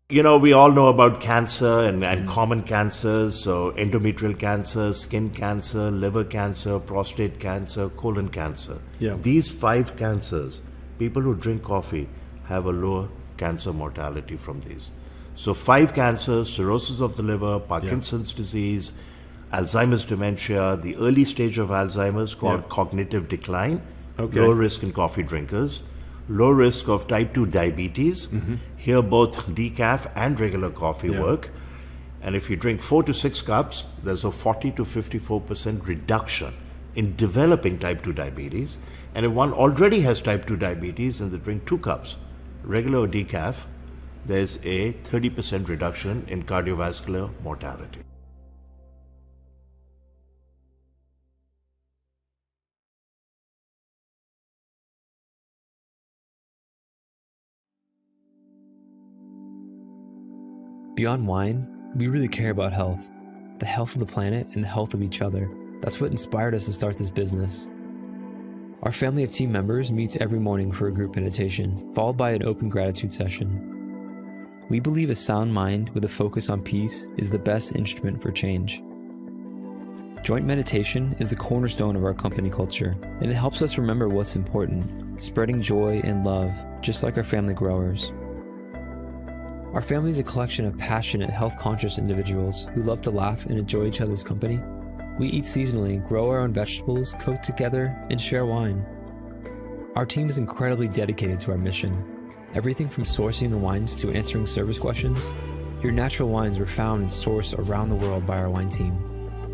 We all know about cancer and common cancers. So, endometrial cancer, skin cancer, liver cancer, prostate cancer, colon cancer. Yeah. These 5 cancers, people who drink coffee have a lower cancer mortality from these. So, 5 cancers: cirrhosis of the liver, Parkinson's disease, Alzheimer's dementia, the early stage of Alzheimer's called cognitive decline, low risk in coffee drinkers, low risk of type 2 diabetes. Here both decaf and regular coffee work. And if you drink 4 to 6 cups, there's a 40 to 54% reduction in developing type 2 diabetes. And if one already has type 2 diabetes and they drink 2 cups, regular or decaf, there's a 30% reduction in cardiovascular mortality. Beyond wine, we really care about health. The health of the planet and the health of each other. That's what inspired us to start this business. Our family of team members meets every morning for a group meditation, followed by an open gratitude session. We believe a sound mind with a focus on peace is the best instrument for change. Joint meditation is the cornerstone of our company culture, and it helps us remember what's important, spreading joy and love, just like our family growers. Our family is a collection of passionate, health-conscious individuals who love to laugh and enjoy each other's company. We eat seasonally, grow our own vegetables, cook together, and share wine. Our team is incredibly dedicated to our mission. Everything from sourcing the wines to answering service questions. Your natural wines are found and sourced around the world by our wine team.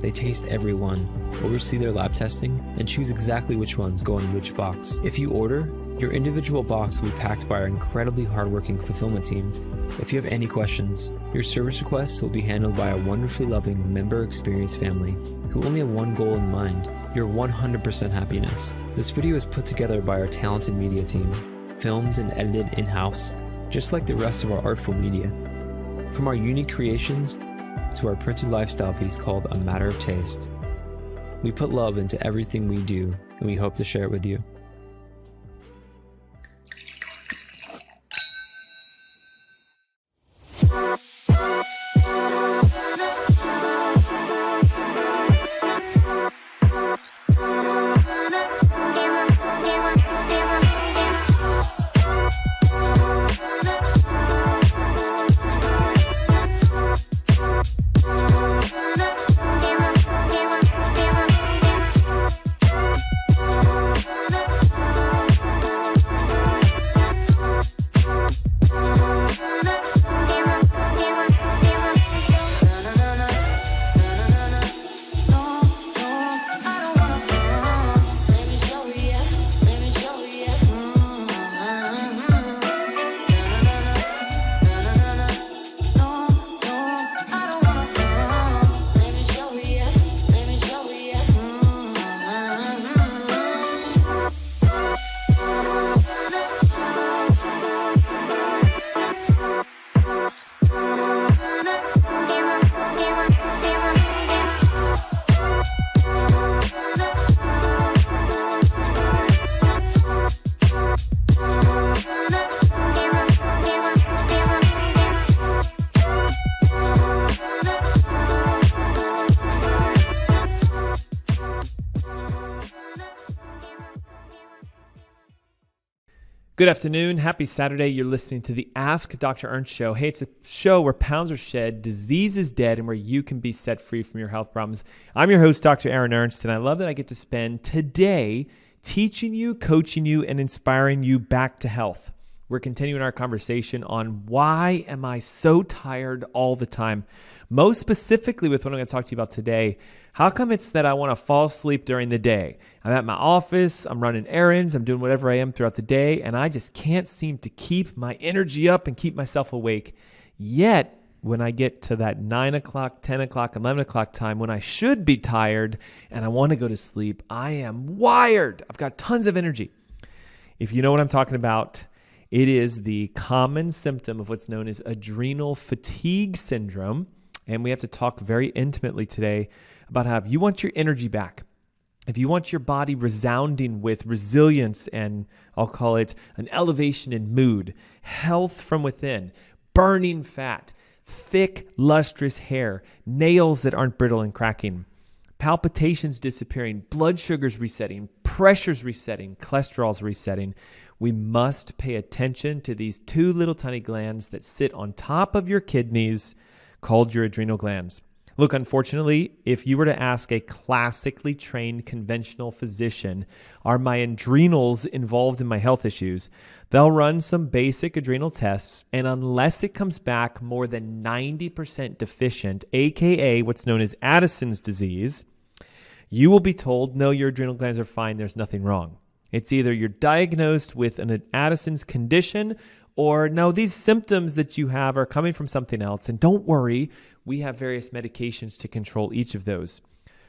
They taste every one, oversee their lab testing, and choose exactly which ones go in which box. If you order, your individual box will be packed by our incredibly hardworking fulfillment team. If you have any questions, your service requests will be handled by a wonderfully loving member experience family who only have one goal in mind, your 100% happiness. This video is put together by our talented media team, filmed and edited in-house, just like the rest of our artful media. From our unique creations to our printed lifestyle piece called A Matter of Taste. We put love into everything we do, and we hope to share it with you. Good afternoon. Happy Saturday. You're listening to the Ask Dr. Ernst show. Hey, it's a show where pounds are shed, disease is dead, and where you can be set free from your health problems. I'm your host, Dr. Aaron Ernst, and I love that I get to spend today teaching you, coaching you, and inspiring you back to health. We're continuing our conversation on why am I so tired all the time? Most specifically with what I'm going to talk to you about today, how come it's that I want to fall asleep during the day? I'm at my office, I'm running errands, I'm doing whatever I am throughout the day, and I just can't seem to keep my energy up and keep myself awake. Yet, when I get to that 9 o'clock, 10 o'clock, 11 o'clock time when I should be tired and I want to go to sleep, I am wired. I've got tons of energy. If you know what I'm talking about, it is the common symptom of what's known as adrenal fatigue syndrome. And we have to talk very intimately today about how if you want your energy back, if you want your body resounding with resilience and I'll call it an elevation in mood, health from within, burning fat, thick, lustrous hair, nails that aren't brittle and cracking, palpitations disappearing, blood sugars resetting, pressures resetting, cholesterol's resetting. We must pay attention to these two little tiny glands that sit on top of your kidneys called your adrenal glands. Look, unfortunately, if you were to ask a classically trained conventional physician, are my adrenals involved in my health issues? They'll run some basic adrenal tests, and unless it comes back more than 90% deficient, aka what's known as Addison's disease, you will be told, no, your adrenal glands are fine, there's nothing wrong. It's either you're diagnosed with an Addison's condition, or no, these symptoms that you have are coming from something else. And don't worry, we have various medications to control each of those.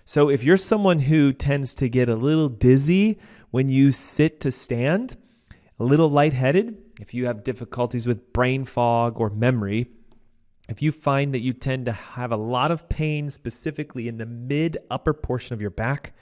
So if you're someone who tends to get a little dizzy when you sit to stand, a little lightheaded, if you have difficulties with brain fog or memory, if you find that you tend to have a lot of pain specifically in the mid-upper portion of your back,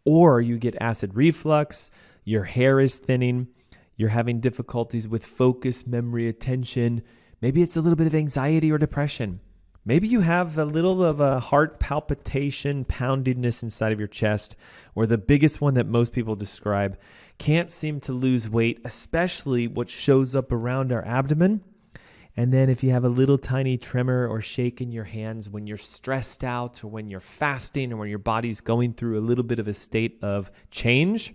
or you get acid reflux, your hair is thinning, you're having difficulties with focus, memory, attention, maybe it's a little bit of anxiety or depression. Maybe you have a little of a heart palpitation, poundiness inside of your chest, or the biggest one that most people describe, can't seem to lose weight, especially what shows up around our abdomen. And then if you have a little tiny tremor or shake in your hands when you're stressed out or when you're fasting or when your body's going through a little bit of a state of change,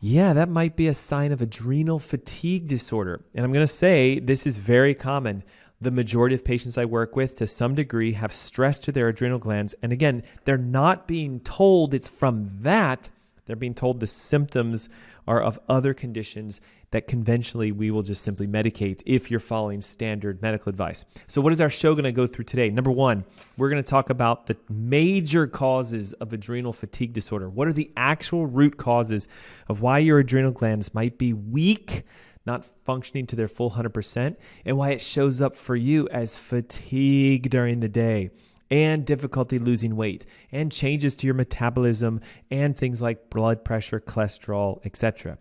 yeah, that might be a sign of adrenal fatigue disorder. And I'm going to say this is very common. The majority of patients I work with, to some degree, have stress to their adrenal glands. And again, they're not being told it's from that. They're being told the symptoms are of other conditions that conventionally we will just simply medicate if you're following standard medical advice. So what is our show going to go through today? Number one, we're going to talk about the major causes of adrenal fatigue disorder. What are the actual root causes of why your adrenal glands might be weak, not functioning to their full 100%, and why it shows up for you as fatigue during the day, and difficulty losing weight, and changes to your metabolism, and things like blood pressure, cholesterol, etc.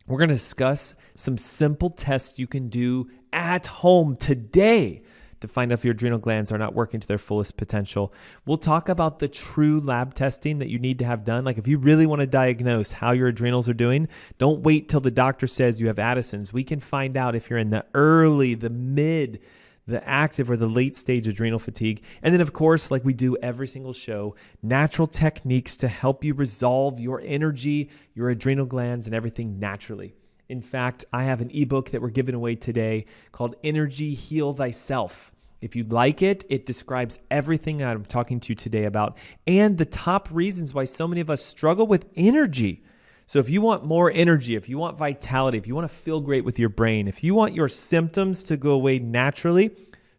We're going to discuss some simple tests you can do at home today to find out if your adrenal glands are not working to their fullest potential. We'll talk about the true lab testing that you need to have done. Like if you really want to diagnose how your adrenals are doing, don't wait till the doctor says you have Addison's. We can find out if you're in the early, the mid, the active or the late stage adrenal fatigue. And then of course, like we do every single show, natural techniques to help you resolve your energy, your adrenal glands, and everything naturally. In fact, I have an ebook that we're giving away today called Energy Heal Thyself. If you'd like it, it describes everything I'm talking to you today about and the top reasons why so many of us struggle with energy. So if you want more energy, if you want vitality, if you want to feel great with your brain, if you want your symptoms to go away naturally,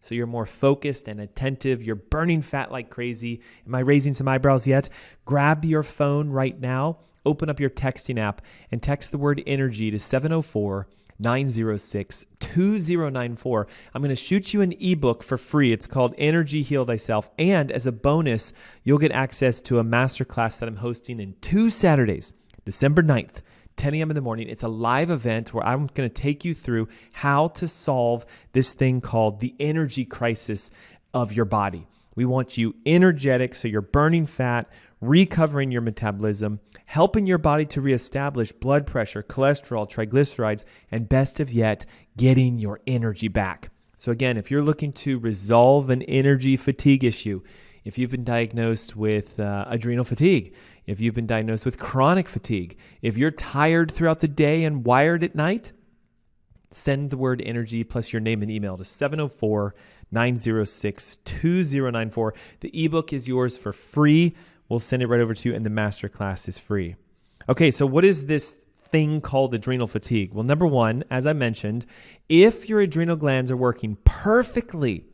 so you're more focused and attentive, you're burning fat like crazy. Am I raising some eyebrows yet? Grab your phone right now, open up your texting app, and text the word energy to 704-906-2094. I'm going to shoot you an ebook for free. It's called Energy Heal Thyself. And as a bonus, you'll get access to a masterclass that I'm hosting in 2 Saturdays. December 9th, 10 a.m. in the morning. It's a live event where I'm going to take you through how to solve this thing called the energy crisis of your body. We want you energetic, so you're burning fat, recovering your metabolism, helping your body to reestablish blood pressure, cholesterol, triglycerides, and best of yet, getting your energy back. So again, if you're looking to resolve an energy fatigue issue, if you've been diagnosed with adrenal fatigue, if you've been diagnosed with chronic fatigue, if you're tired throughout the day and wired at night, send the word energy plus your name and email to 704-906-2094. The ebook is yours for free. We'll send it right over to you, and the masterclass is free. Okay, so what is this thing called adrenal fatigue? Well, number one, as I mentioned, if your adrenal glands are working perfectly,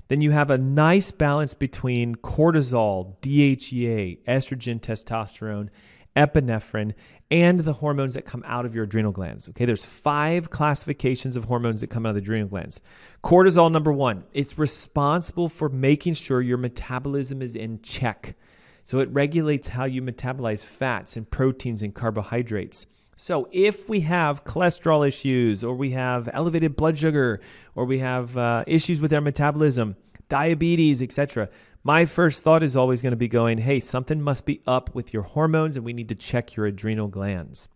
then you have a nice balance between cortisol, DHEA, estrogen, testosterone, epinephrine, and the hormones that come out of your adrenal glands. Okay, there's 5 classifications of hormones that come out of the adrenal glands. Cortisol, number one, it's responsible for making sure your metabolism is in check. So it regulates how you metabolize fats and proteins and carbohydrates. So if we have cholesterol issues, or we have elevated blood sugar, or we have issues with our metabolism, diabetes, etc., my first thought is always going to be going, hey, something must be up with your hormones and we need to check your adrenal glands.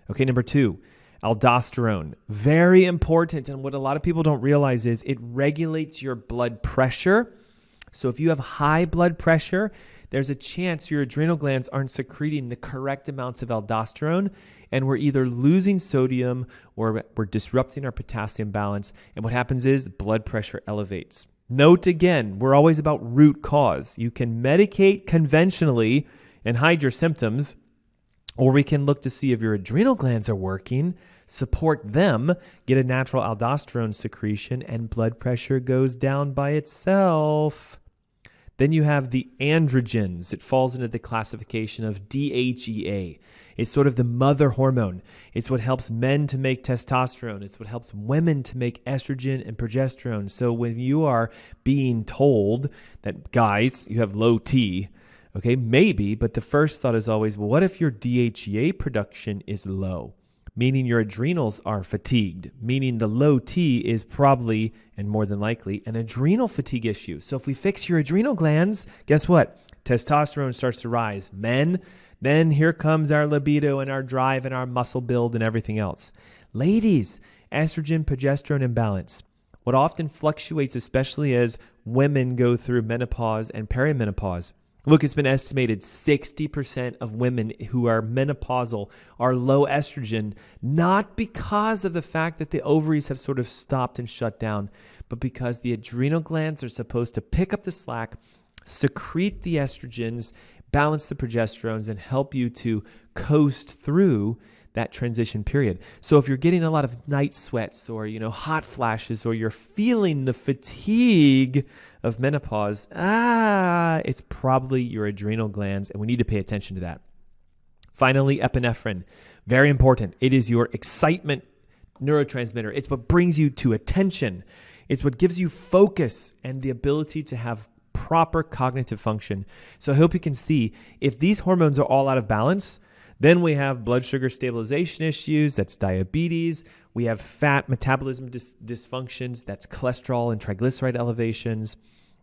Okay, number 2, aldosterone. Very important. And what a lot of people don't realize is it regulates your blood pressure. So if you have high blood pressure, there's a chance your adrenal glands aren't secreting the correct amounts of aldosterone, and we're either losing sodium or we're disrupting our potassium balance. And what happens is blood pressure elevates. Note again, we're always about root cause. You can medicate conventionally and hide your symptoms, or we can look to see if your adrenal glands are working, support them, get a natural aldosterone secretion, and blood pressure goes down by itself. Then you have the androgens. It falls into the classification of DHEA. It's sort of the mother hormone. It's what helps men to make testosterone. It's what helps women to make estrogen and progesterone. So when you are being told that, guys, you have low T, okay, maybe, but the first thought is always, well, what if your DHEA production is low? Meaning your adrenals are fatigued, meaning the low T is probably, and more than likely, an adrenal fatigue issue. So if we fix your adrenal glands, guess what? Testosterone starts to rise. Men, then here comes our libido and our drive and our muscle build and everything else. Ladies, estrogen, progesterone imbalance. What often fluctuates, especially as women go through menopause and perimenopause. Look, it's been estimated 60% of women who are menopausal are low estrogen, not because of the fact that the ovaries have sort of stopped and shut down, but because the adrenal glands are supposed to pick up the slack, secrete the estrogens, balance the progesterones, and help you to coast through that transition period. So if you're getting a lot of night sweats or, hot flashes, or you're feeling the fatigue of menopause, it's probably your adrenal glands, and we need to pay attention to that. Finally, epinephrine. Very important. It is your excitement neurotransmitter. It's what brings you to attention. It's what gives you focus and the ability to have proper cognitive function. So I hope you can see, if these hormones are all out of balance, then we have blood sugar stabilization issues, that's diabetes. We have fat metabolism dysfunctions, that's cholesterol and triglyceride elevations.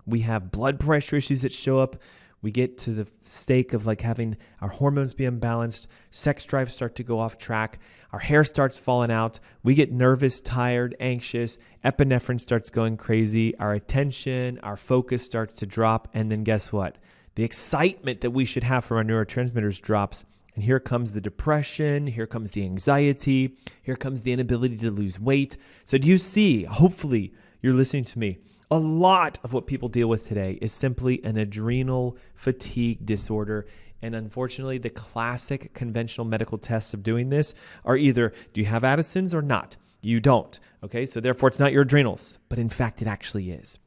We have blood pressure issues that show up. We get to the stake of having our hormones be imbalanced, sex drives start to go off track, our hair starts falling out, we get nervous, tired, anxious, epinephrine starts going crazy, our attention, our focus starts to drop, and then guess what? The excitement that we should have from our neurotransmitters drops. And here comes the depression, here comes the anxiety, here comes the inability to lose weight. So do you see, hopefully you're listening to me, a lot of what people deal with today is simply an adrenal fatigue disorder. And unfortunately, the classic conventional medical tests of doing this are either, do you have Addison's or not? You don't. Okay, so therefore it's not your adrenals, but in fact it actually is.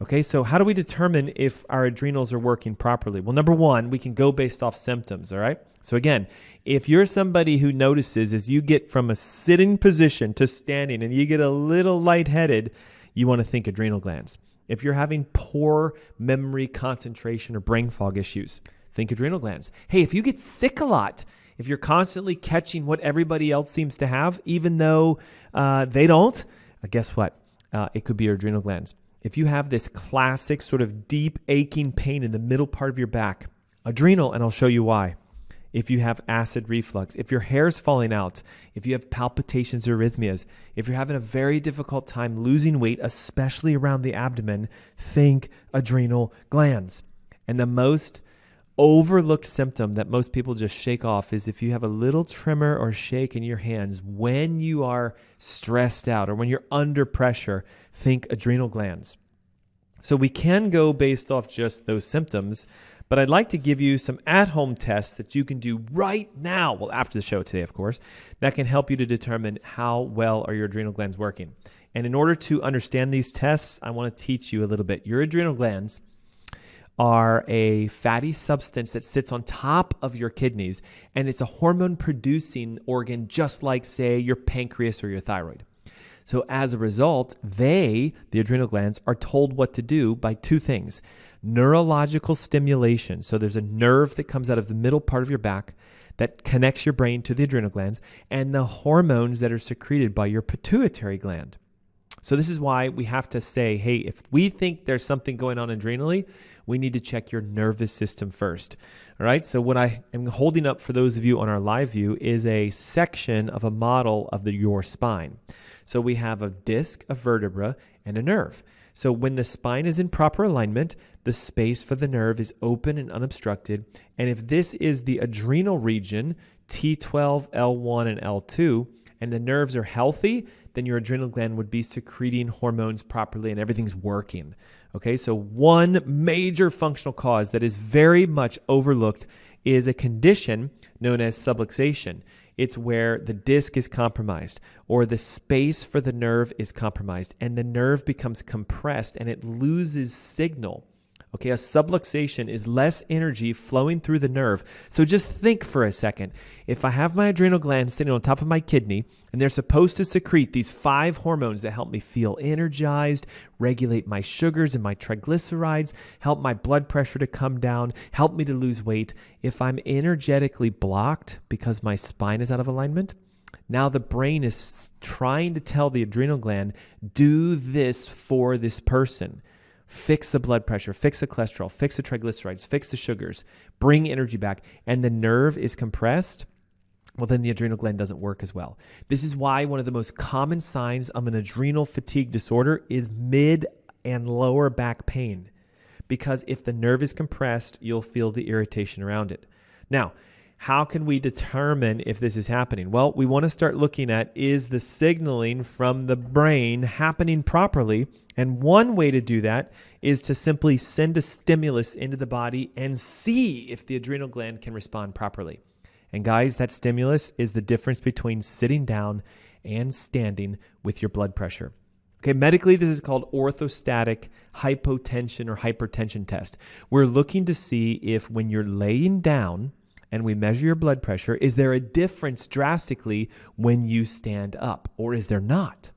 Okay, so how do we determine if our adrenals are working properly? Well, number one, we can go based off symptoms, all right? So again, if you're somebody who notices as you get from a sitting position to standing and you get a little lightheaded, you want to think adrenal glands. If you're having poor memory, concentration, or brain fog issues, think adrenal glands. Hey, if you get sick a lot, if you're constantly catching what everybody else seems to have, even though they don't, guess what? It could be your adrenal glands. If you have this classic sort of deep aching pain in the middle part of your back, adrenal, and I'll show you why. If you have acid reflux, if your hair's falling out, if you have palpitations or arrhythmias, if you're having a very difficult time losing weight, especially around the abdomen, think adrenal glands. And the most overlooked symptom that most people just shake off is if you have a little tremor or shake in your hands when you are stressed out or when you're under pressure, think adrenal glands. So we can go based off just those symptoms, but I'd like to give you some at-home tests that you can do right now, well, after the show today, of course, that can help you to determine how well are your adrenal glands working. And in order to understand these tests, I want to teach you a little bit. Your adrenal glands are a fatty substance that sits on top of your kidneys, and it's a hormone-producing organ just like, say, your pancreas or your thyroid. So as a result, the adrenal glands, are told what to do by two things. Neurological stimulation. So there's a nerve that comes out of the middle part of your back that connects your brain to the adrenal glands, and the hormones that are secreted by your pituitary gland. So this is why we have to say, hey, if we think there's something going on adrenally, we need to check your nervous system first. All right. So what I am holding up for those of you on our live view is a section of a model of your spine. So we have a disc, a vertebra, and a nerve. So when the spine is in proper alignment, the space for the nerve is open and unobstructed. And if this is the adrenal region, T12, L1, and L2, and the nerves are healthy, then your adrenal gland would be secreting hormones properly and everything's working. Okay, so one major functional cause that is very much overlooked is a condition known as subluxation. It's where the disc is compromised or the space for the nerve is compromised and the nerve becomes compressed and it loses signal. Okay, a subluxation is less energy flowing through the nerve. So just think for a second. If I have my adrenal gland sitting on top of my kidney and they're supposed to secrete these 5 hormones that help me feel energized, regulate my sugars and my triglycerides, help my blood pressure to come down, help me to lose weight. If I'm energetically blocked because my spine is out of alignment, now the brain is trying to tell the adrenal gland, do this for this person. Fix the blood pressure, fix the cholesterol, fix the triglycerides, fix the sugars, bring energy back, and the nerve is compressed, well, then the adrenal gland doesn't work as well. This is why one of the most common signs of an adrenal fatigue disorder is mid and lower back pain, because if the nerve is compressed, you'll feel the irritation around it. Now, how can we determine if this is happening? Well, we want to start looking at, is the signaling from the brain happening properly? And one way to do that is to simply send a stimulus into the body and see if the adrenal gland can respond properly. And guys, that stimulus is the difference between sitting down and standing with your blood pressure. Okay, medically, this is called orthostatic hypotension or hypertension test. We're looking to see if when you're laying down and we measure your blood pressure, is there a difference drastically when you stand up, or is there not?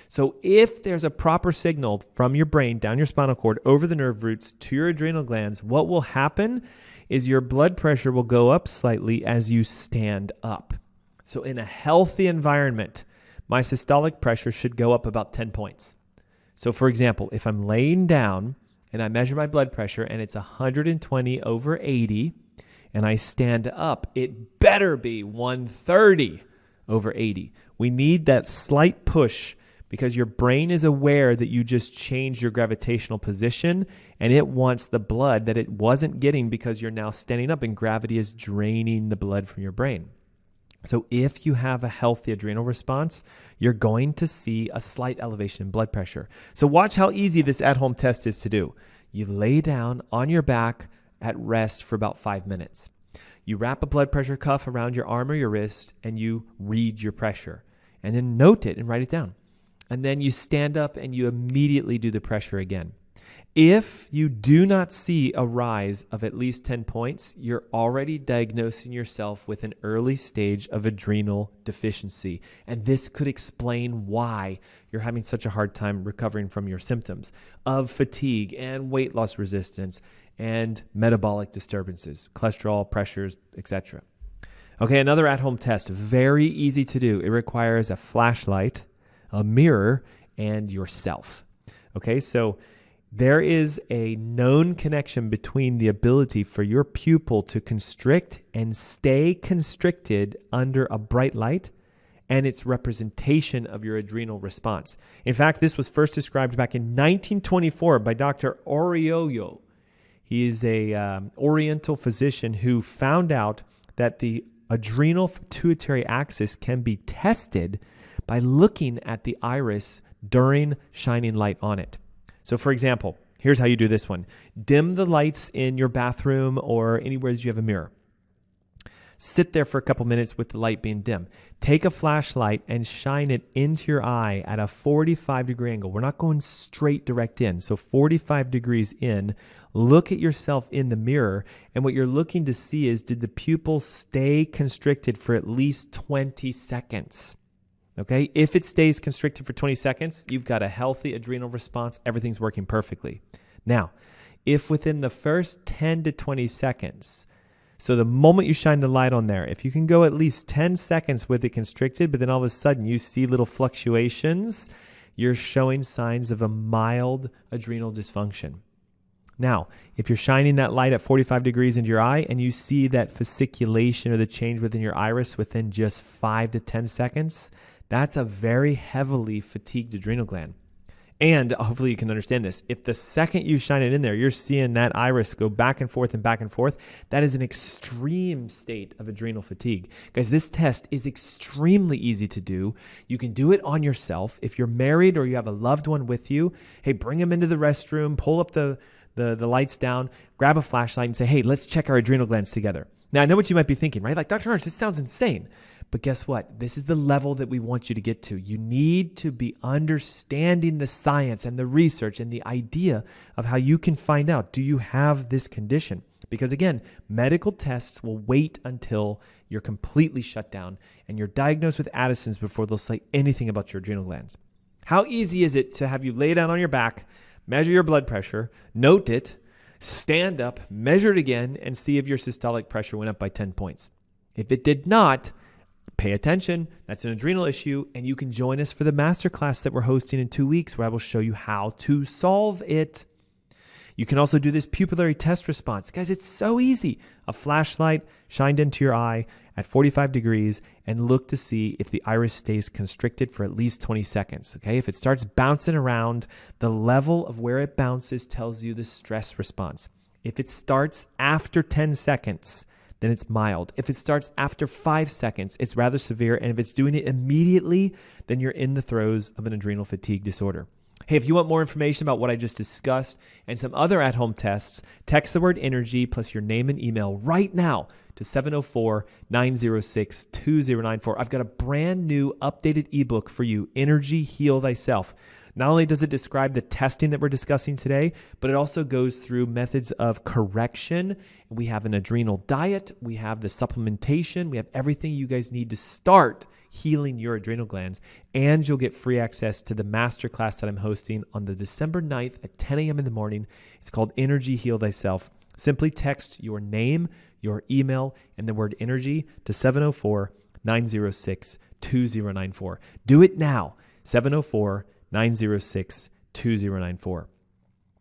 So if there's a proper signal from your brain down your spinal cord over the nerve roots to your adrenal glands, what will happen is your blood pressure will go up slightly as you stand up. So in a healthy environment, my systolic pressure should go up about 10 points. So for example, if I'm laying down and I measure my blood pressure and it's 120 over 80, and I stand up, it better be 130 over 80. We need that slight push because your brain is aware that you just changed your gravitational position and it wants the blood that it wasn't getting because you're now standing up and gravity is draining the blood from your brain. So if you have a healthy adrenal response, you're going to see a slight elevation in blood pressure. So watch how easy this at-home test is to do. You lay down on your back at rest for about 5 minutes. You wrap a blood pressure cuff around your arm or your wrist and you read your pressure and then note it and write it down. And then you stand up and you immediately do the pressure again. If you do not see a rise of at least 10 points, you're already diagnosing yourself with an early stage of adrenal deficiency. And this could explain why you're having such a hard time recovering from your symptoms of fatigue and weight loss resistance and metabolic disturbances, cholesterol, pressures, etc. Okay, another at-home test, very easy to do. It requires a flashlight, a mirror, and yourself. Okay, so there is a known connection between the ability for your pupil to constrict and stay constricted under a bright light and its representation of your adrenal response. In fact, this was first described back in 1924 by Dr. Orioyo. He is a Oriental physician who found out that the adrenal pituitary axis can be tested by looking at the iris during shining light on it. So for example, here's how you do this one. Dim the lights in your bathroom or anywhere that you have a mirror. Sit there for a couple minutes with the light being dim. Take a flashlight and shine it into your eye at a 45-degree angle. We're not going straight direct in. So 45 degrees in. Look at yourself in the mirror, and what you're looking to see is, did the pupil stay constricted for at least 20 seconds? Okay, if it stays constricted for 20 seconds, you've got a healthy adrenal response. Everything's working perfectly. Now, if within the first 10 to 20 seconds, So the moment you shine the light on there, if you can go at least 10 seconds with it constricted, but then all of a sudden you see little fluctuations, you're showing signs of a mild adrenal dysfunction. Now, if you're shining that light at 45 degrees into your eye and you see that fasciculation or the change within your iris within just 5 to 10 seconds, that's a very heavily fatigued adrenal gland. And hopefully you can understand this. If the second you shine it in there, you're seeing that iris go back and forth, that is an extreme state of adrenal fatigue. Guys, this test is extremely easy to do. You can do it on yourself. If you're married or you have a loved one with you, hey, bring them into the restroom, pull up the lights down, grab a flashlight and say, hey, let's check our adrenal glands together. Now, I know what you might be thinking, right? Like, Dr. Ernst, this sounds insane. But guess what? This is the level that we want you to get to. You need to be understanding the science and the research and the idea of how you can find out, do you have this condition? Because again, medical tests will wait until you're completely shut down and you're diagnosed with Addison's before they'll say anything about your adrenal glands. How easy is it to have you lay down on your back, measure your blood pressure, note it, stand up, measure it again, and see if your systolic pressure went up by 10 points? If it did not, pay attention. That's an adrenal issue, and you can join us for the masterclass that we're hosting in 2 weeks where I will show you how to solve it. You can also do this pupillary test response. Guys, it's so easy. A flashlight shined into your eye at 45 degrees and look to see if the iris stays constricted for at least 20 seconds. Okay, if it starts bouncing around, the level of where it bounces tells you the stress response. If it starts after 10 seconds, then it's mild. If it starts after 5 seconds, it's rather severe. And if it's doing it immediately, then you're in the throes of an adrenal fatigue disorder. Hey, if you want more information about what I just discussed and some other at-home tests, text the word energy plus your name and email right now to 704-906-2094. I've got a brand new updated ebook for you, Energy Heal Thyself. Not only does it describe the testing that we're discussing today, but it also goes through methods of correction. We have an adrenal diet. We have the supplementation. We have everything you guys need to start healing your adrenal glands. And you'll get free access to the masterclass that I'm hosting on the December 9th at 10 a.m. in the morning. It's called Energy Heal Thyself. Simply text your name, your email, and the word energy to 704-906-2094. Do it now. 704-906-2094.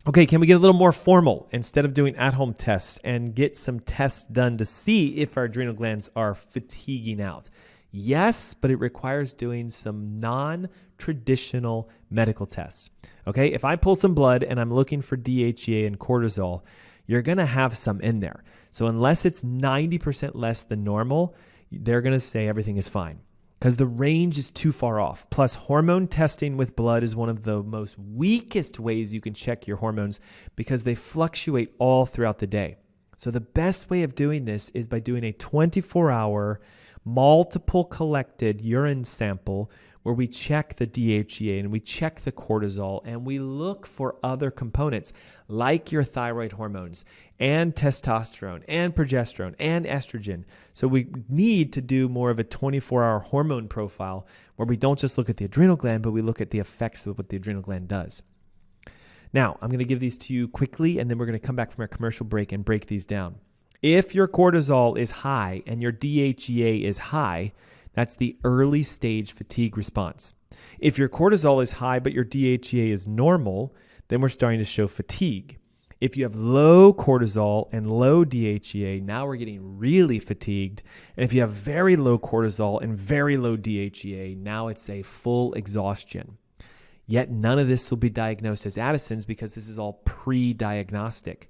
Okay, can we get a little more formal instead of doing at-home tests and get some tests done to see if our adrenal glands are fatiguing out? Yes, but it requires doing some non-traditional medical tests. Okay, if I pull some blood and I'm looking for DHEA and cortisol, you're going to have some in there. So unless it's 90% less than normal, they're going to say everything is fine, because the range is too far off. Plus, hormone testing with blood is one of the most weakest ways you can check your hormones because they fluctuate all throughout the day. So the best way of doing this is by doing a 24-hour multiple collected urine sample where we check the DHEA and we check the cortisol and we look for other components like your thyroid hormones and testosterone and progesterone and estrogen. So we need to do more of a 24-hour hormone profile where we don't just look at the adrenal gland, but we look at the effects of what the adrenal gland does. Now, I'm going to give these to you quickly, and then we're going to come back from our commercial break and break these down. If your cortisol is high and your DHEA is high, that's the early stage fatigue response. If your cortisol is high but your DHEA is normal, then we're starting to show fatigue. If you have low cortisol and low DHEA, now we're getting really fatigued. And if you have very low cortisol and very low DHEA, now it's a full exhaustion. Yet none of this will be diagnosed as Addison's because this is all pre-diagnostic.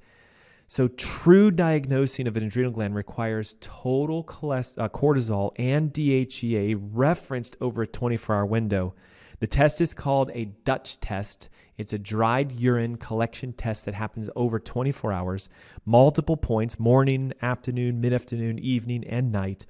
So true diagnosing of an adrenal gland requires total cortisol and DHEA referenced over a 24-hour window. The test is called a Dutch test. It's a dried urine collection test that happens over 24 hours, multiple points, morning, afternoon, mid-afternoon, evening, and night.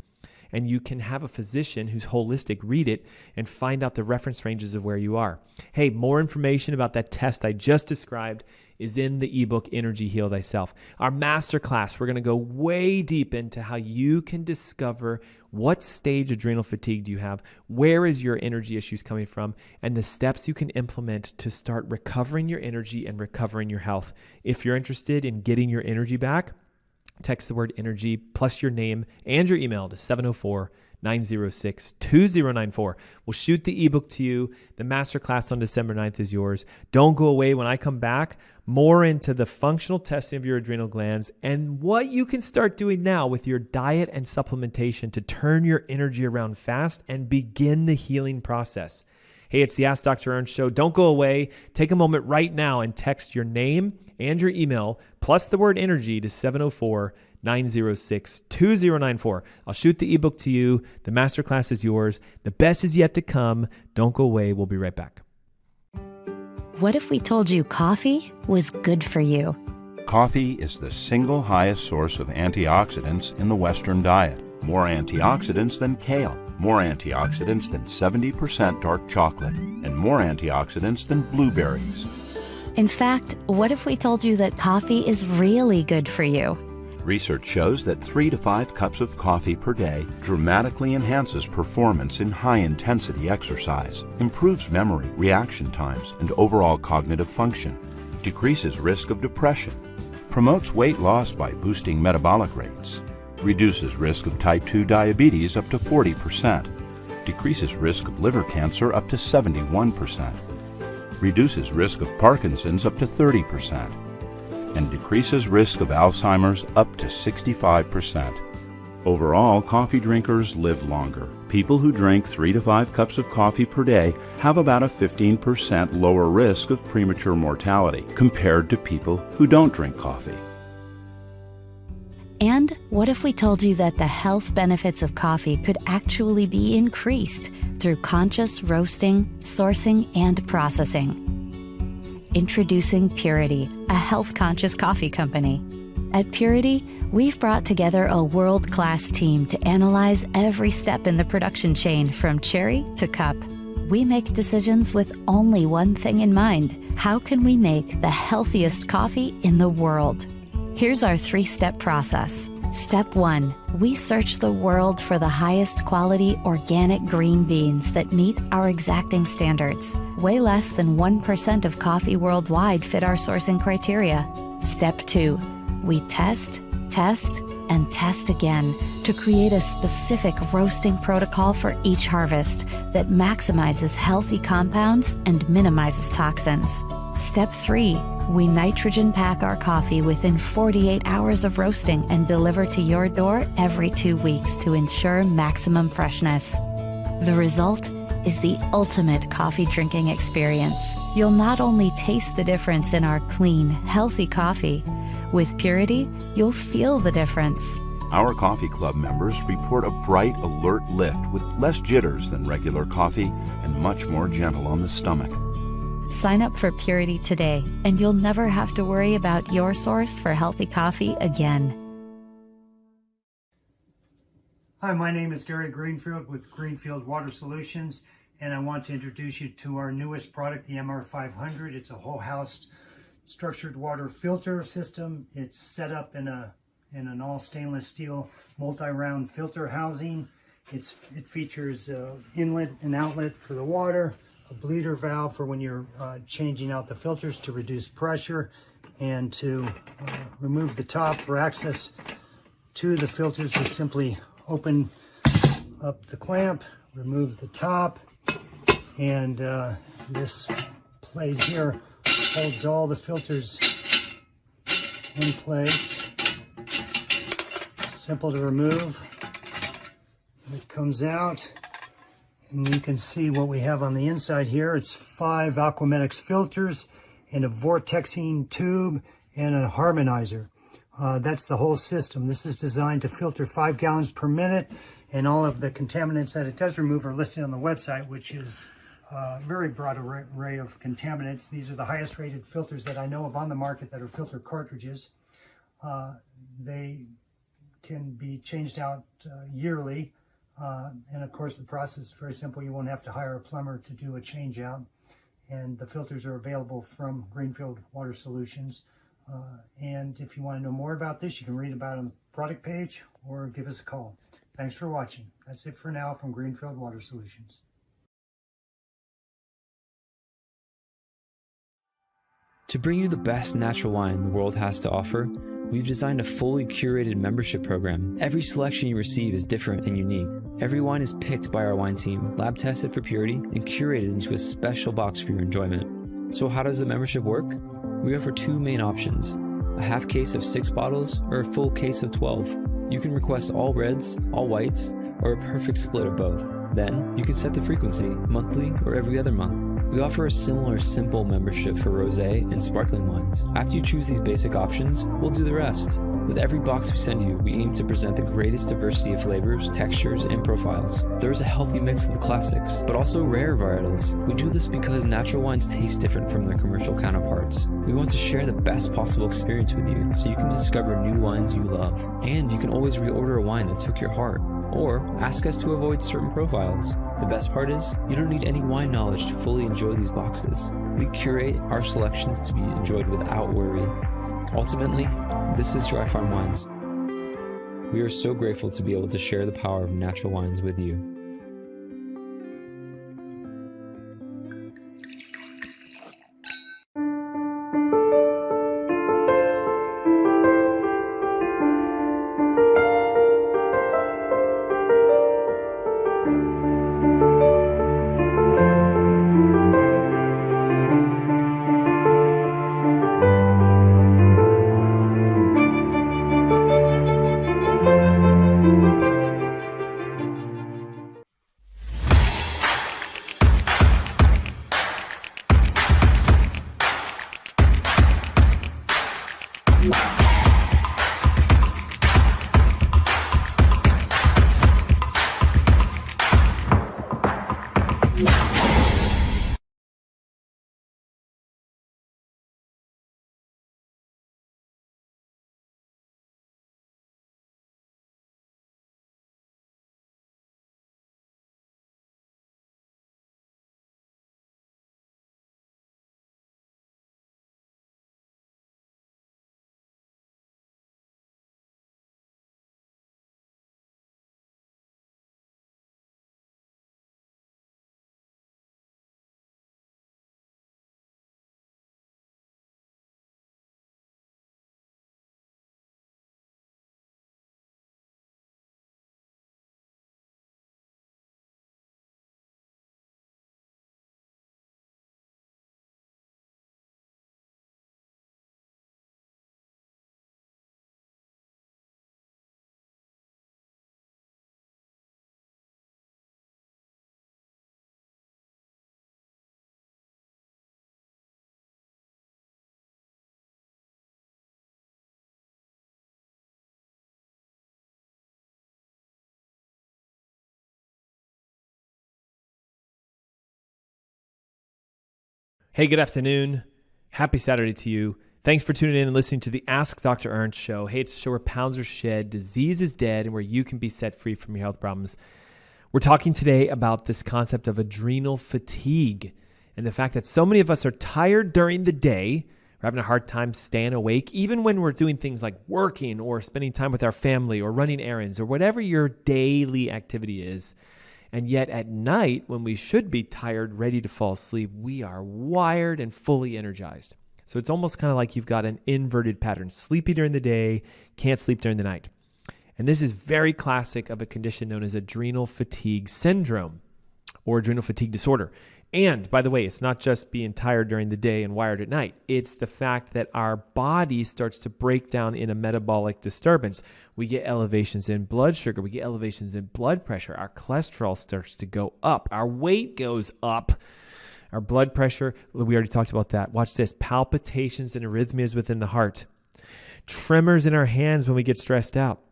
And you can have a physician who's holistic read it and find out the reference ranges of where you are. Hey, more information about that test I just described is in the ebook Energy Heal Thyself. Our masterclass, we're going to go way deep into how you can discover what stage adrenal fatigue do you have, where is your energy issues coming from, and the steps you can implement to start recovering your energy and recovering your health. If you're interested in getting your energy back, Text the word energy plus your name and your email to 704-906-2094. We'll shoot the ebook to you. The masterclass on December 9th is yours. Don't go away. When I come back, more into the functional testing of your adrenal glands and what you can start doing now with your diet and supplementation to turn your energy around fast and begin the healing process. Hey, it's the Ask Dr. Ernst Show. Don't go away. Take a moment right now and text your name and your email plus the word energy to 704-906-2094. I'll shoot the ebook to you. The masterclass is yours. The best is yet to come. Don't go away. We'll be right back. What if we told you coffee was good for you? Coffee is the single highest source of antioxidants in the Western diet. More antioxidants than kale, more antioxidants than 70% dark chocolate, and more antioxidants than blueberries. In fact, what if we told you that coffee is really good for you? Research shows that 3 to 5 cups of coffee per day dramatically enhances performance in high-intensity exercise, improves memory, reaction times, and overall cognitive function, decreases risk of depression, promotes weight loss by boosting metabolic rates, reduces risk of type 2 diabetes up to 40%, decreases risk of liver cancer up to 71%, reduces risk of Parkinson's up to 30%, and decreases risk of Alzheimer's up to 65%. Overall, coffee drinkers live longer. People who drink 3 to 5 cups of coffee per day have about a 15% lower risk of premature mortality compared to people who don't drink coffee. And what if we told you that the health benefits of coffee could actually be increased through conscious roasting, sourcing, and processing? Introducing Purity, a health-conscious coffee company. At Purity, we've brought together a world-class team to analyze every step in the production chain from cherry to cup. We make decisions with only one thing in mind: how can we make the healthiest coffee in the world? Here's our 3-step process. Step 1, we search the world for the highest quality organic green beans that meet our exacting standards. Way less than 1% of coffee worldwide fit our sourcing criteria. Step 2, we test, and test again to create a specific roasting protocol for each harvest that maximizes healthy compounds and minimizes toxins. Step 3, we nitrogen pack our coffee within 48 hours of roasting and deliver to your door every 2 weeks to ensure maximum freshness. The result is the ultimate coffee drinking experience. You'll not only taste the difference in our clean, healthy coffee, with Purity, you'll feel the difference. Our coffee club members report a bright, alert lift with less jitters than regular coffee and much more gentle on the stomach. Sign up for Purity today, and you'll never have to worry about your source for healthy coffee again. Hi, my name is Gary Greenfield with Greenfield Water Solutions, and I want to introduce you to our newest product, the MR500. It's a whole house structured water filter system. It's set up in an all stainless steel multi-round filter housing. It features inlet and outlet for the water, a bleeder valve for when you're changing out the filters to reduce pressure, and to remove the top for access to the filters. We simply open up the clamp, remove the top, and this plate here holds all the filters in place. Simple to remove. It comes out, and you can see what we have on the inside here. It's 5 Aquamedics filters and a vortexing tube and a harmonizer. That's the whole system. This is designed to filter 5 gallons per minute, and all of the contaminants that it does remove are listed on the website, which is a very broad array of contaminants. These are the highest rated filters that I know of on the market that are filter cartridges. They can be changed out yearly. And of course, the process is very simple. You won't have to hire a plumber to do a change out. And the filters are available from Greenfield Water Solutions. And if you want to know more about this, you can read about it on the product page or give us a call. Thanks for watching. That's it for now from Greenfield Water Solutions. To bring you the best natural wine the world has to offer, We've designed a fully curated membership program. Every selection you receive is different and unique. Every wine is picked by our wine team, lab tested for purity, and curated into a special box for your enjoyment. So how does the membership work? We offer two main options: a half case of 6 bottles or a full case of 12. You can request all reds, all whites, or a perfect split of both. Then you can set the frequency, monthly or every other month. We offer a similar simple membership for rosé and sparkling wines. After you choose these basic options, we'll do the rest. With every box we send you, we aim to present the greatest diversity of flavors, textures, and profiles. There's a healthy mix of the classics, but also rare varietals. We do this because natural wines taste different from their commercial counterparts. We want to share the best possible experience with you, so you can discover new wines you love. And you can always reorder a wine that took your heart, or ask us to avoid certain profiles. The best part is, you don't need any wine knowledge to fully enjoy these boxes. We curate our selections to be enjoyed without worry. Ultimately, this is Dry Farm Wines. We are so grateful to be able to share the power of natural wines with you. Hey, good afternoon. Happy Saturday to you. Thanks for tuning in and listening to the Ask Dr. Ernst show. Hey, it's a show where pounds are shed, disease is dead, and where you can be set free from your health problems. We're talking today about this concept of adrenal fatigue and the fact that so many of us are tired during the day. We're having a hard time staying awake, even when we're doing things like working or spending time with our family or running errands or whatever your daily activity is. And yet at night, when we should be tired, ready to fall asleep, we are wired and fully energized. So it's almost kind of like you've got an inverted pattern. Sleepy during the day, can't sleep during the night. And this is very classic of a condition known as adrenal fatigue syndrome or adrenal fatigue disorder. And by the way, it's not just being tired during the day and wired at night. It's the fact that our body starts to break down in a metabolic disturbance. We get elevations in blood sugar. We get elevations in blood pressure. Our cholesterol starts to go up. Our weight goes up. Our blood pressure, we already talked about that. Watch this. Palpitations and arrhythmias within the heart. Tremors in our hands when we get stressed out.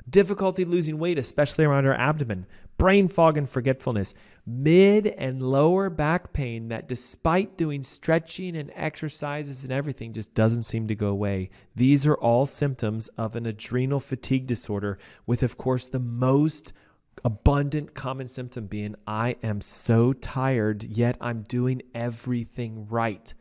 Difficulty losing weight, especially around our abdomen. Brain fog and forgetfulness. Mid and lower back pain that despite doing stretching and exercises and everything just doesn't seem to go away. These are all symptoms of an adrenal fatigue disorder with, of course, the most abundant common symptom being, I am so tired, yet I'm doing everything right.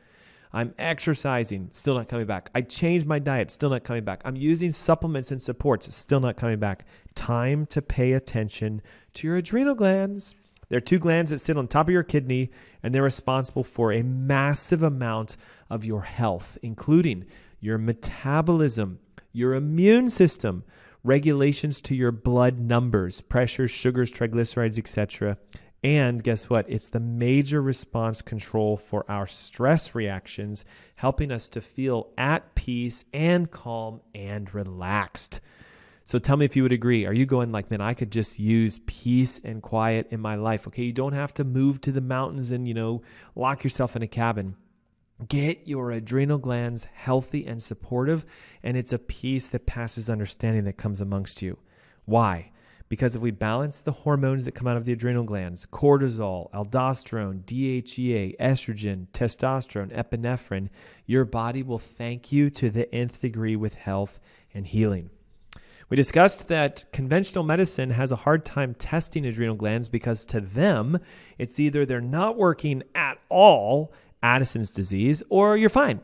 I'm exercising, still not coming back. I changed my diet, still not coming back. I'm using supplements and supports, still not coming back. Time to pay attention to your adrenal glands. There are two glands that sit on top of your kidney, and they're responsible for a massive amount of your health, including your metabolism, your immune system, regulations to your blood numbers, pressure, sugars, triglycerides, etc. And guess what? It's the major response control for our stress reactions, helping us to feel at peace and calm and relaxed. So tell me if you would agree. Are you going like, man, I could just use peace and quiet in my life? Okay, you don't have to move to the mountains and, lock yourself in a cabin. Get your adrenal glands healthy and supportive, and it's a peace that passes understanding that comes amongst you. Why? Because if we balance the hormones that come out of the adrenal glands, cortisol, aldosterone, DHEA, estrogen, testosterone, epinephrine, your body will thank you to the nth degree with health and healing. We discussed that conventional medicine has a hard time testing adrenal glands because to them, it's either they're not working at all, Addison's disease, or you're fine.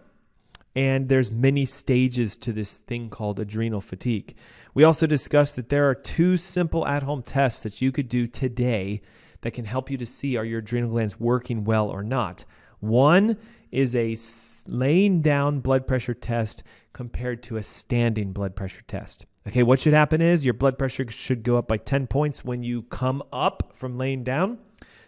And there's many stages to this thing called adrenal fatigue. We also discussed that there are 2 simple at-home tests that you could do today that can help you to see are your adrenal glands working well or not. One is a laying down blood pressure test compared to a standing blood pressure test. Okay, what should happen is your blood pressure should go up by 10 points when you come up from laying down.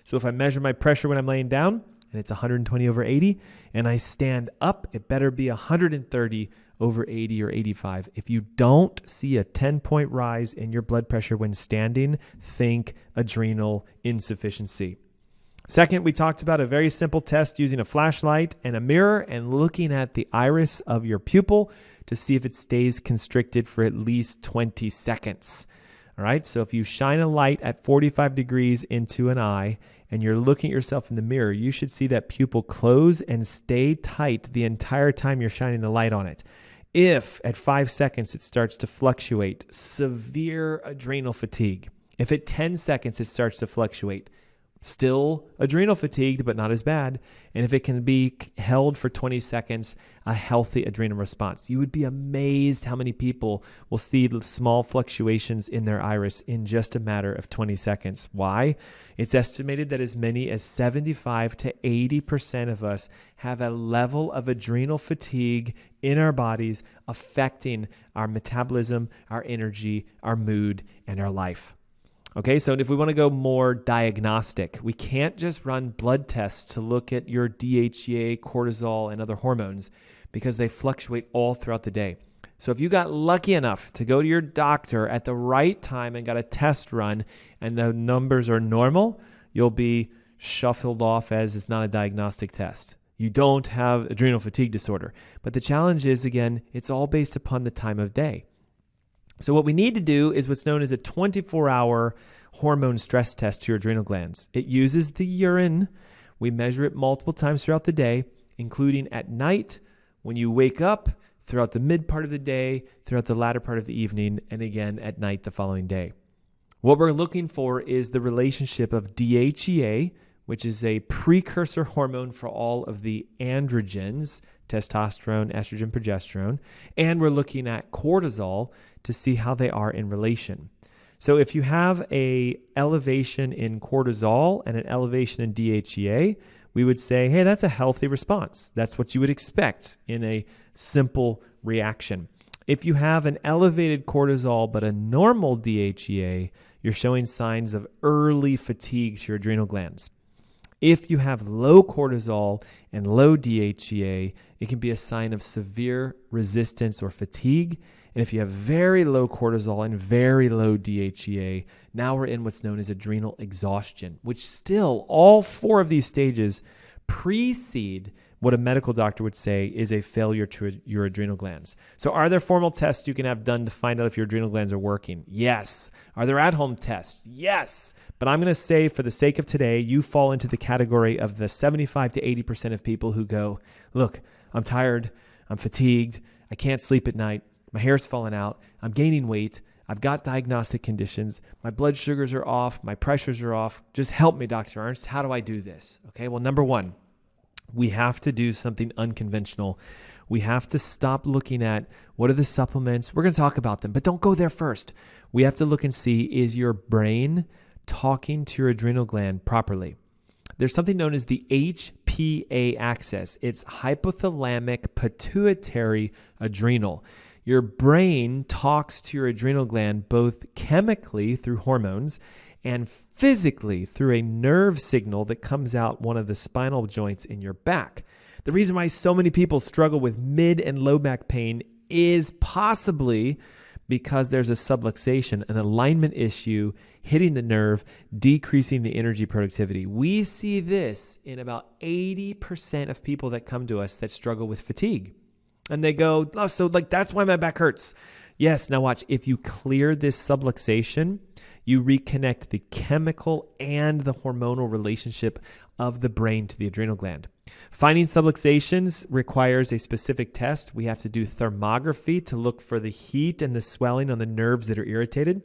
So if I measure my pressure when I'm laying down, and it's 120 over 80, and I stand up, it better be 130 over 80 or 85. If you don't see a 10-point rise in your blood pressure when standing, think adrenal insufficiency. Second, we talked about a very simple test using a flashlight and a mirror and looking at the iris of your pupil to see if it stays constricted for at least 20 seconds. All right, so if you shine a light at 45 degrees into an eye and you're looking at yourself in the mirror, you should see that pupil close and stay tight the entire time you're shining the light on it. If at 5 seconds it starts to fluctuate, severe adrenal fatigue. If at 10 seconds it starts to fluctuate, still adrenal fatigued, but not as bad. And if it can be held for 20 seconds, a healthy adrenal response. You would be amazed how many people will see small fluctuations in their iris in just a matter of 20 seconds. Why? It's estimated that as many as 75 to 80% of us have a level of adrenal fatigue in our bodies affecting our metabolism, our energy, our mood, and our life. Okay, so if we want to go more diagnostic, we can't just run blood tests to look at your DHEA, cortisol, and other hormones because they fluctuate all throughout the day. So if you got lucky enough to go to your doctor at the right time and got a test run and the numbers are normal, you'll be shuffled off as it's not a diagnostic test. You don't have adrenal fatigue disorder. But the challenge is, again, it's all based upon the time of day. So what we need to do is what's known as a 24-hour hormone stress test to your adrenal glands. It uses the urine. We measure it multiple times throughout the day, including at night, when you wake up, throughout the mid part of the day, throughout the latter part of the evening, and again at night the following day. What we're looking for is the relationship of DHEA, which is a precursor hormone for all of the androgens, testosterone, estrogen, progesterone, and we're looking at cortisol to see how they are in relation. So if you have an elevation in cortisol and an elevation in DHEA, we would say, hey, that's a healthy response. That's what you would expect in a simple reaction. If you have an elevated cortisol but a normal DHEA, you're showing signs of early fatigue to your adrenal glands. If you have low cortisol and low DHEA, it can be a sign of severe resistance or fatigue. And if you have very low cortisol and very low DHEA, now we're in what's known as adrenal exhaustion, which still, all 4 of these stages precede what a medical doctor would say is a failure to your adrenal glands. So are there formal tests you can have done to find out if your adrenal glands are working? Yes. Are there at-home tests? Yes. But I'm going to say for the sake of today, you fall into the category of the 75 to 80% of people who go, look, I'm tired, I'm fatigued, I can't sleep at night, my hair's falling out, I'm gaining weight, I've got diagnostic conditions, my blood sugars are off, my pressures are off. Just help me, Dr. Ernst. How do I do this? Okay, well, number 1, we have to do something unconventional. We have to stop looking at what are the supplements. We're going to talk about them, but don't go there first. We have to look and see, is your brain talking to your adrenal gland properly? There's something known as the HPA axis. It's hypothalamic pituitary adrenal. Your brain talks to your adrenal gland both chemically through hormones and physically through a nerve signal that comes out one of the spinal joints in your back. The reason why so many people struggle with mid and low back pain is possibly because there's a subluxation, an alignment issue hitting the nerve, decreasing the energy productivity. We see this in about 80% of people that come to us that struggle with fatigue. And they go, oh, so like that's why my back hurts. Yes, now watch. If you clear this subluxation, you reconnect the chemical and the hormonal relationship of the brain to the adrenal gland. Finding subluxations requires a specific test. We have to do thermography to look for the heat and the swelling on the nerves that are irritated.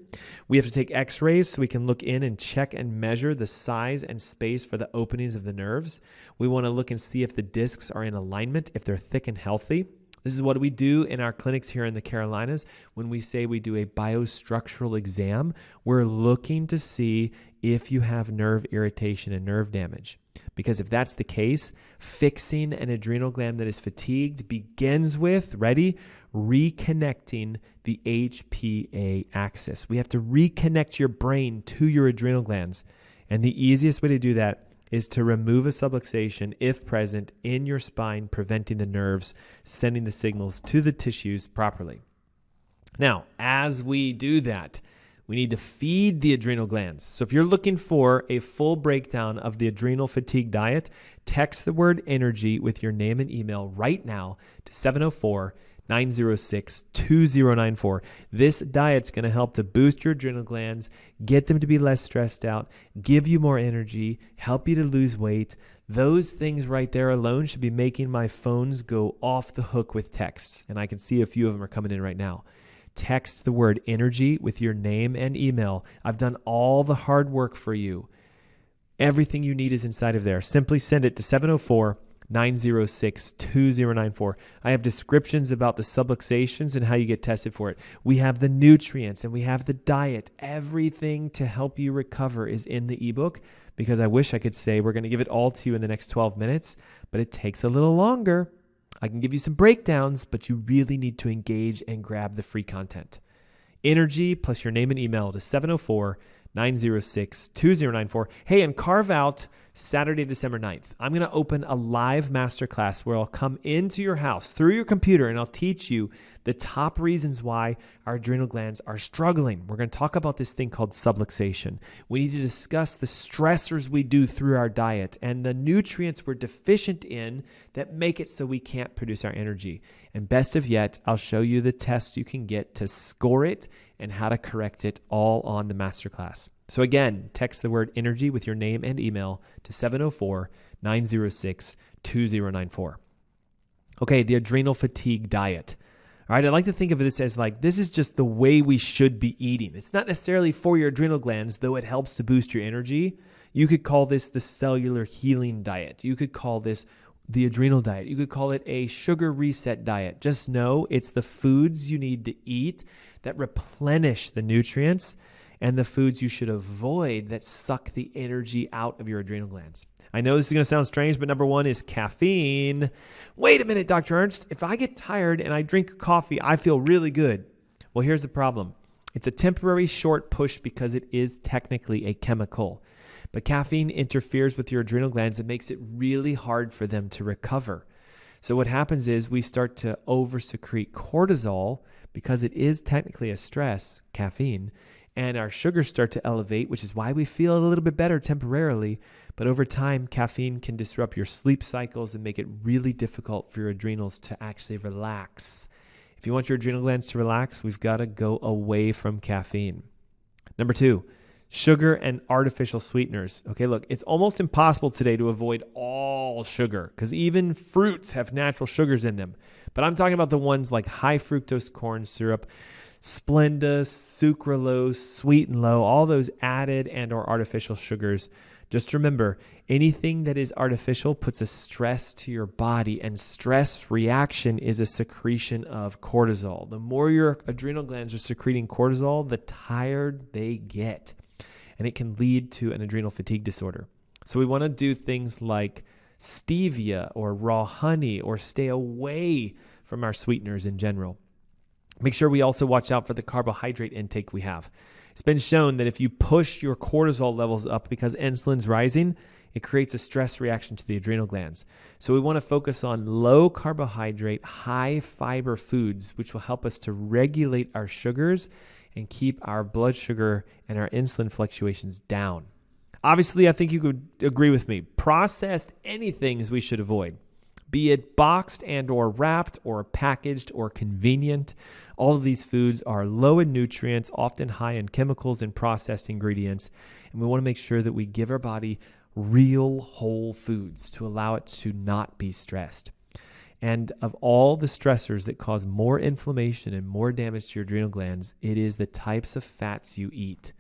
We have to take x-rays so we can look in and check and measure the size and space for the openings of the nerves. We want to look and see if the discs are in alignment, if they're thick and healthy. This is what we do in our clinics here in the Carolinas. When we say we do a biostructural exam, we're looking to see if you have nerve irritation and nerve damage. Because if that's the case, fixing an adrenal gland that is fatigued begins with, ready, reconnecting the HPA axis. We have to reconnect your brain to your adrenal glands. And the easiest way to do that is to remove a subluxation, if present, in your spine, preventing the nerves sending the signals to the tissues properly. Now, as we do that, we need to feed the adrenal glands. So if you're looking for a full breakdown of the adrenal fatigue diet, text the word energy with your name and email right now to 704-906-2094. This diet's going to help to boost your adrenal glands, get them to be less stressed out, give you more energy, help you to lose weight. Those things right there alone should be making my phones go off the hook with texts. And I can see a few of them are coming in right now. Text the word energy with your name and email. I've done all the hard work for you. Everything you need is inside of there. Simply send it to 704-906-2094. I have descriptions about the subluxations and how you get tested for it. We have the nutrients and we have the diet. Everything to help you recover is in the ebook, because I wish I could say we're going to give it all to you in the next 12 minutes, but it takes a little longer. I can give you some breakdowns, but you really need to engage and grab the free content. Energy plus your name and email to 704-906-2094. Hey, and carve out Saturday, December 9th. I'm going to open a live masterclass where I'll come into your house through your computer and I'll teach you the top reasons why our adrenal glands are struggling. We're going to talk about this thing called subluxation. We need to discuss the stressors we do through our diet and the nutrients we're deficient in that make it so we can't produce our energy. And best of yet, I'll show you the test you can get to score it and how to correct it all on the masterclass. So again, text the word energy with your name and email to 704-906-2094. Okay, the adrenal fatigue diet. All right, I like to think of this as like, this is just the way we should be eating. It's not necessarily for your adrenal glands, though it helps to boost your energy. You could call this the cellular healing diet. You could call this the adrenal diet. You could call it a sugar reset diet. Just know it's the foods you need to eat that replenish the nutrients and the foods you should avoid that suck the energy out of your adrenal glands. I know this is going to sound strange, but number one is caffeine. Wait a minute, Dr. Ernst. If I get tired and I drink coffee, I feel really good. Well, here's the problem. It's a temporary short push because it is technically a chemical. But caffeine interferes with your adrenal glands and makes it really hard for them to recover. So what happens is we start to over-secrete cortisol because it is technically a stress, caffeine, and our sugars start to elevate, which is why we feel a little bit better temporarily. But over time, caffeine can disrupt your sleep cycles and make it really difficult for your adrenals to actually relax. If you want your adrenal glands to relax, we've got to go away from caffeine. Number two, sugar and artificial sweeteners. Okay, look, it's almost impossible today to avoid all sugar because even fruits have natural sugars in them. But I'm talking about the ones like high fructose corn syrup, Splenda, sucralose, sweet and low, all those added and or artificial sugars. Just remember, anything that is artificial puts a stress to your body, and stress reaction is a secretion of cortisol. The more your adrenal glands are secreting cortisol, the tired they get, and it can lead to an adrenal fatigue disorder. So we want to do things like stevia or raw honey or stay away from our sweeteners in general. Make sure we also watch out for the carbohydrate intake we have. It's been shown that if you push your cortisol levels up because insulin's rising, it creates a stress reaction to the adrenal glands. So we want to focus on low carbohydrate, high fiber foods, which will help us to regulate our sugars and keep our blood sugar and our insulin fluctuations down. Obviously, I think you could agree with me. Processed anything we should avoid, be it boxed and or wrapped or packaged or convenient. All of these foods are low in nutrients, often high in chemicals and processed ingredients. And we want to make sure that we give our body real whole foods to allow it to not be stressed. And of all the stressors that cause more inflammation and more damage to your adrenal glands, it is the types of fats you eat.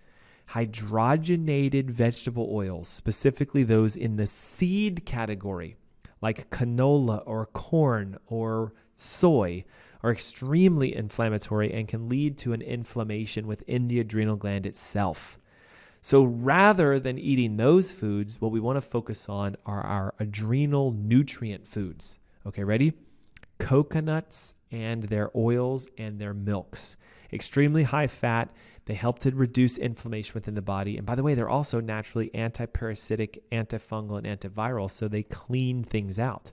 Hydrogenated vegetable oils, specifically those in the seed category, like canola or corn or soy, are extremely inflammatory and can lead to an inflammation within the adrenal gland itself. So rather than eating those foods, what we want to focus on are our adrenal nutrient foods. Okay, ready? Coconuts and their oils and their milks. Extremely high fat. They help to reduce inflammation within the body. And by the way, they're also naturally antiparasitic, antifungal, and antiviral, so they clean things out.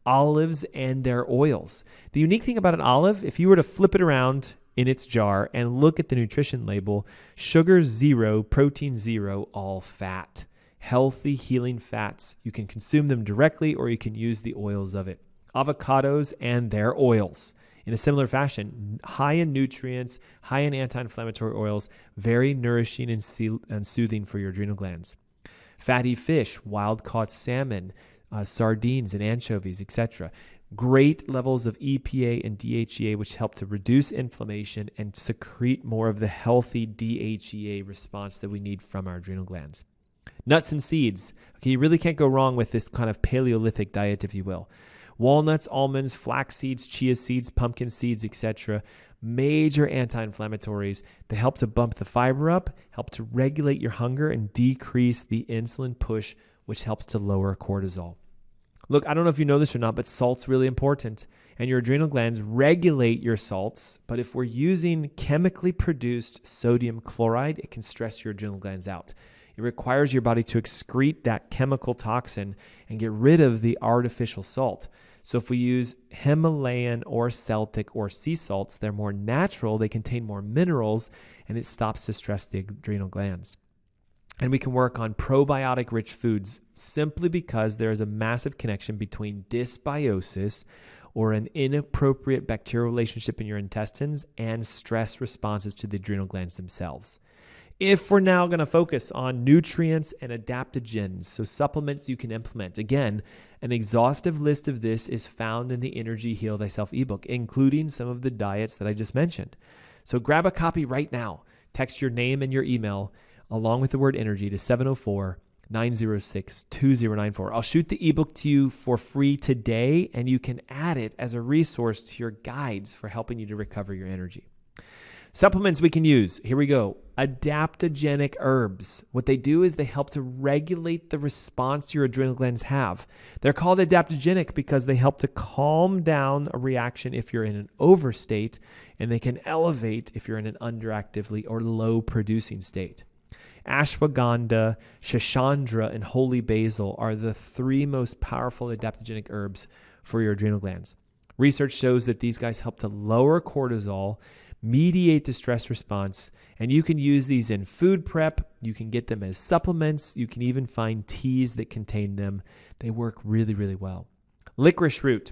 Olives and their oils. The unique thing about an olive, if you were to flip it around in its jar and look at the nutrition label, sugar 0, protein 0, all fat. Healthy, healing fats. You can consume them directly or you can use the oils of it. Avocados and their oils. In a similar fashion, high in nutrients, high in anti-inflammatory oils, very nourishing and soothing for your adrenal glands. Fatty fish, wild-caught salmon, sardines and anchovies, etc. Great levels of EPA and DHEA, which help to reduce inflammation and secrete more of the healthy DHEA response that we need from our adrenal glands. Nuts and seeds. Okay, you really can't go wrong with this kind of Paleolithic diet, if you will. Walnuts, almonds, flax seeds, chia seeds, pumpkin seeds, etc. Major anti-inflammatories. They help to bump the fiber up, help to regulate your hunger, and decrease the insulin push, which helps to lower cortisol. Look, I don't know if you know this or not, but salt's really important. And your adrenal glands regulate your salts. But if we're using chemically produced sodium chloride, it can stress your adrenal glands out. It requires your body to excrete that chemical toxin and get rid of the artificial salt. So if we use Himalayan or Celtic or sea salts, they're more natural, they contain more minerals, and it stops to stress the adrenal glands. And we can work on probiotic-rich foods simply because there is a massive connection between dysbiosis or an inappropriate bacterial relationship in your intestines and stress responses to the adrenal glands themselves. If we're now going to focus on nutrients and adaptogens, so supplements you can implement, again, an exhaustive list of this is found in the Energy Heal Thyself ebook, including some of the diets that I just mentioned. So grab a copy right now. Text your name and your email along with the word energy to 704-906-2094. I'll shoot the ebook to you for free today, and you can add it as a resource to your guides for helping you to recover your energy. Supplements we can use. Here we go. Adaptogenic herbs. What they do is they help to regulate the response your adrenal glands have. They're called adaptogenic because they help to calm down a reaction if you're in an overstate, and they can elevate if you're in an underactively or low producing state. Ashwagandha, Shashandra, and holy basil are the 3 most powerful adaptogenic herbs for your adrenal glands. Research shows that these guys help to lower cortisol, mediate the stress response, and you can use these in food prep. You can get them as supplements. You can even find teas that contain them. They work really, really well. Licorice root.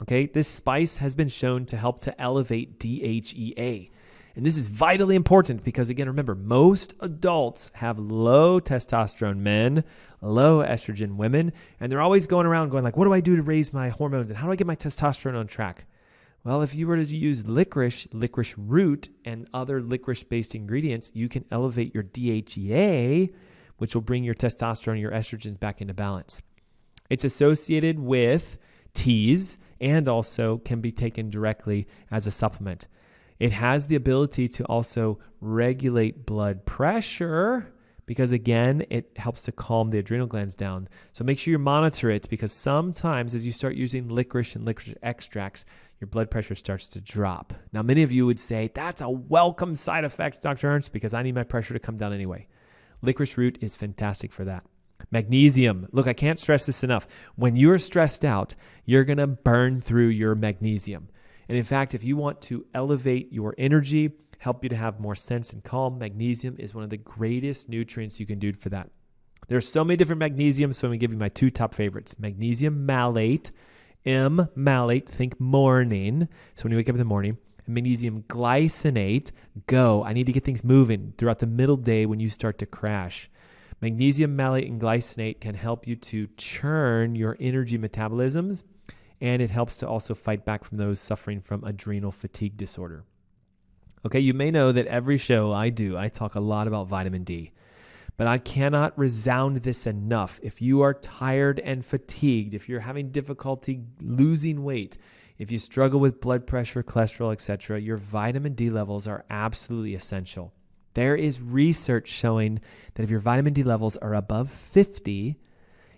Okay, this spice has been shown to help to elevate DHEA. And this is vitally important because, again, remember, most adults have low testosterone men, low estrogen women, and they're always going around going like, what do I do to raise my hormones and how do I get my testosterone on track? Well, if you were to use licorice root, and other licorice-based ingredients, you can elevate your DHEA, which will bring your testosterone, your estrogens back into balance. It's associated with teas and also can be taken directly as a supplement. It has the ability to also regulate blood pressure because again, it helps to calm the adrenal glands down. So make sure you monitor it, because sometimes as you start using licorice and licorice extracts, your blood pressure starts to drop. Now, many of you would say, that's a welcome side effect, Dr. Ernst, because I need my pressure to come down anyway. Licorice root is fantastic for that. Magnesium. Look, I can't stress this enough. When you're stressed out, you're going to burn through your magnesium. And in fact, if you want to elevate your energy, help you to have more sense and calm, magnesium is one of the greatest nutrients you can do for that. There's so many different magnesiums, so I'm going to give you my two top favorites. Magnesium malate, malate, think morning. So when you wake up in the morning. And magnesium glycinate, I need to get things moving throughout the middle day when you start to crash. Magnesium malate and glycinate can help you to churn your energy metabolisms, and it helps to also fight back from those suffering from adrenal fatigue disorder. Okay, you may know that every show I talk a lot about vitamin D, but I cannot resound this enough. If you are tired and fatigued, if you're having difficulty losing weight, if you struggle with blood pressure, cholesterol, etc., your vitamin D levels are absolutely essential. There is research showing that if your vitamin D levels are above 50,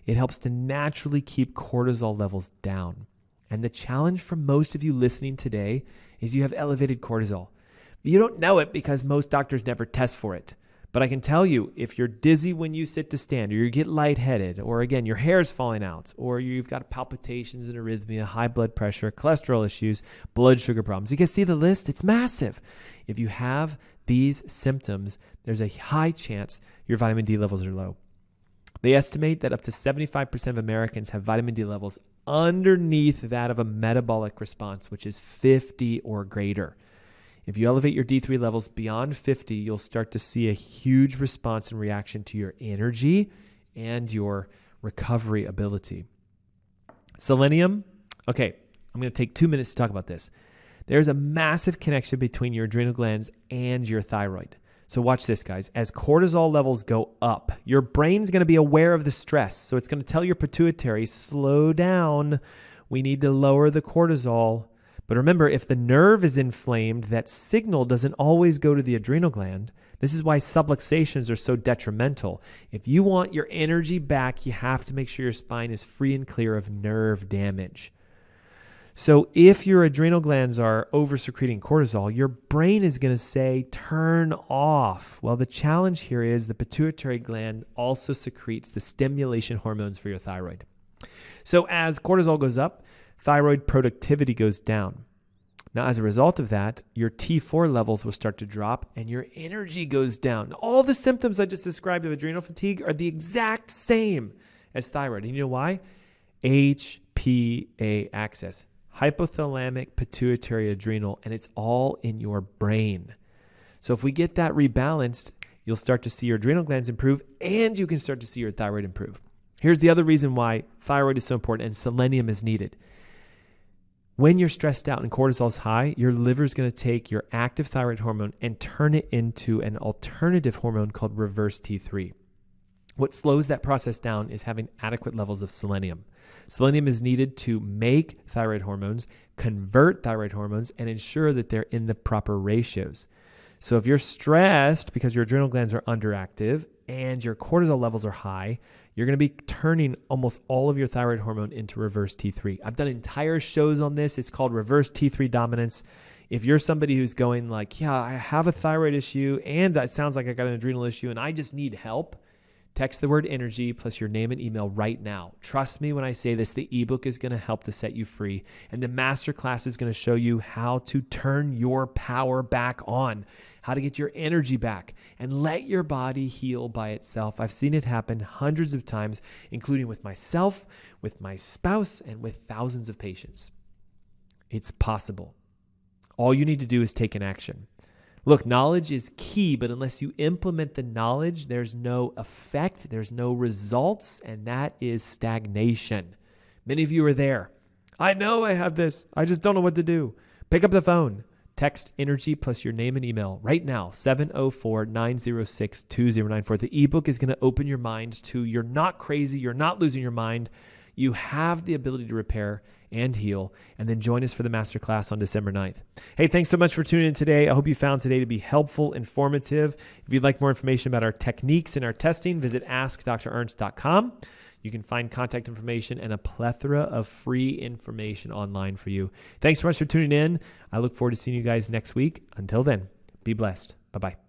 it helps to naturally keep cortisol levels down. And the challenge for most of you listening today is you have elevated cortisol. You don't know it because most doctors never test for it. But I can tell you, if you're dizzy when you sit to stand, or you get lightheaded, or again, your hair's falling out, or you've got palpitations and arrhythmia, high blood pressure, cholesterol issues, blood sugar problems, you can see the list. It's massive. If you have these symptoms, there's a high chance your vitamin D levels are low. They estimate that up to 75% of Americans have vitamin D levels underneath that of a metabolic response, which is 50 or greater. If you elevate your D3 levels beyond 50, you'll start to see a huge response and reaction to your energy and your recovery ability. Selenium. Okay, I'm going to take 2 minutes to talk about this. There's a massive connection between your adrenal glands and your thyroid. So watch this, guys. As cortisol levels go up, your brain's going to be aware of the stress. So it's going to tell your pituitary, slow down. We need to lower the cortisol. But remember, if the nerve is inflamed, that signal doesn't always go to the adrenal gland. This is why subluxations are so detrimental. If you want your energy back, you have to make sure your spine is free and clear of nerve damage. So if your adrenal glands are over-secreting cortisol, your brain is going to say, turn off. Well, the challenge here is the pituitary gland also secretes the stimulation hormones for your thyroid. So as cortisol goes up, thyroid productivity goes down. Now, as a result of that, your T4 levels will start to drop and your energy goes down. All the symptoms I just described of adrenal fatigue are the exact same as thyroid. And you know why? HPA axis, hypothalamic pituitary adrenal, and it's all in your brain. So if we get that rebalanced, you'll start to see your adrenal glands improve and you can start to see your thyroid improve. Here's the other reason why thyroid is so important and selenium is needed. When you're stressed out and cortisol is high, your liver is going to take your active thyroid hormone and turn it into an alternative hormone called reverse T3. What slows that process down is having adequate levels of selenium. Selenium is needed to make thyroid hormones, convert thyroid hormones, and ensure that they're in the proper ratios. So if you're stressed because your adrenal glands are underactive and your cortisol levels are high, you're going to be turning almost all of your thyroid hormone into reverse T3. I've done entire shows on this. It's called reverse T3 dominance. If you're somebody who's going like, yeah, I have a thyroid issue and it sounds like I got an adrenal issue and I just need help, text the word energy plus your name and email right now. Trust me when I say this, the ebook is going to help to set you free. And the masterclass is going to show you how to turn your power back on, how to get your energy back and let your body heal by itself. I've seen it happen hundreds of times, including with myself, with my spouse, and with thousands of patients. It's possible. All you need to do is take an action. Look, knowledge is key, but unless you implement the knowledge, there's no effect, there's no results, and that is stagnation. Many of you are there. I know I have this. I just don't know what to do. Pick up the phone. Text energy plus your name and email right now, 704-906-2094. The ebook is going to open your mind to you're not crazy, you're not losing your mind. you have the ability to repair and heal. And then join us for the masterclass on December 9th. Hey, thanks so much for tuning in today. I hope you found today to be helpful, informative. If you'd like more information about our techniques and our testing, visit askdrernst.com. You can find contact information and a plethora of free information online for you. Thanks so much for tuning in. I look forward to seeing you guys next week. Until then, be blessed. Bye-bye.